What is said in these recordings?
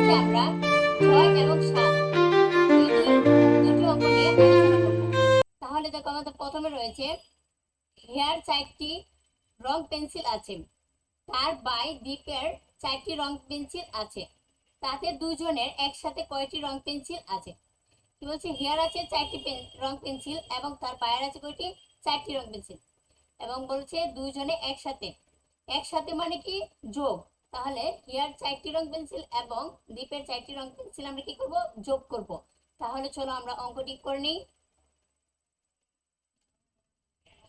আজকে আমরা 6 এবং 7 এই দুটি অঙ্ক নিয়ে আলোচনা করব। তাহলে দেখো আমাদের প্রথমে রয়েছে হেয়ার 4টি রং পেন্সিল আছে, তার বাই দীপের 4টি রং পেন্সিল আছে, তাতে দুজনের একসাথে কয়টি রং পেন্সিল আছে? কি বলছে, হেয়ার আছে 4টি রং পেন্সিল এবং তার বায়ের আছে কয়টি? 4টি রং পেন্সিল, এবং বলছে দুইজনে একসাথে, একসাথে মানে কি যোগ। তাহলে হিয়ার 4টি রং পেন্সিল এবং দীপের 4টি রং পেন্সিল আমরা কি করব? যোগ করব। তাহলে চলো আমরা অঙ্কটি করে নিই।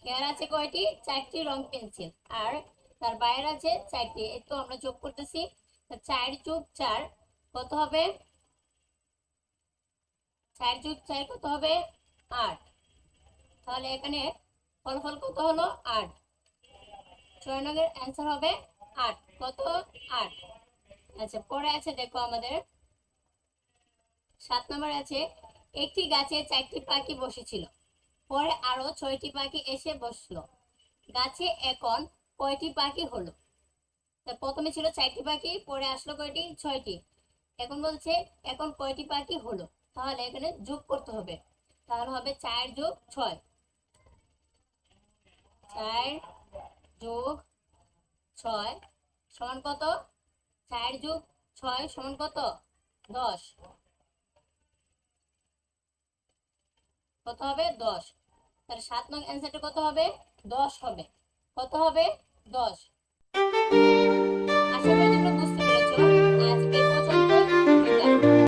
হেয়ার আছে কয়টি? 4টি রং পেন্সিল, আর তার বাইরে আছে 4টি, এই তো আমরা যোগ করতেছি। 4 যোগ 4 কত হবে? 4 যোগ 4 কত হবে? 8। তাহলে এখানে ফলাফল কত হলো? 8। 6 নংয়ের অ্যান্সার হবে 8। কত? 8। আচ্ছা, পরে আছে দেখো আমাদের 7 নম্বর আছে, একটি গাছে 4টি পাখি বসেছিল, পরে আরো 6টি পাখি এসে বসলো, গাছে এখন কয়টি পাখি হলো? প্রথমে ছিল 4টি পাখি, পরে আসলো কয়টি? 6টি। এখন বলছে এখন কয়টি পাখি হলো, তাহলে এখানে যোগ করতে হবে। তাহলে হবে 4 যোগ 6। 4 যোগ 6 সমান কত? 4 যোগ 6 সমান কত? 10। কত হবে? 10। তাহলে 7 নং অ্যান্সারটা কত হবে? 10 হবে। কত হবে? 10। আশা করি তোমরা বুঝতে পেরেছো। আজকে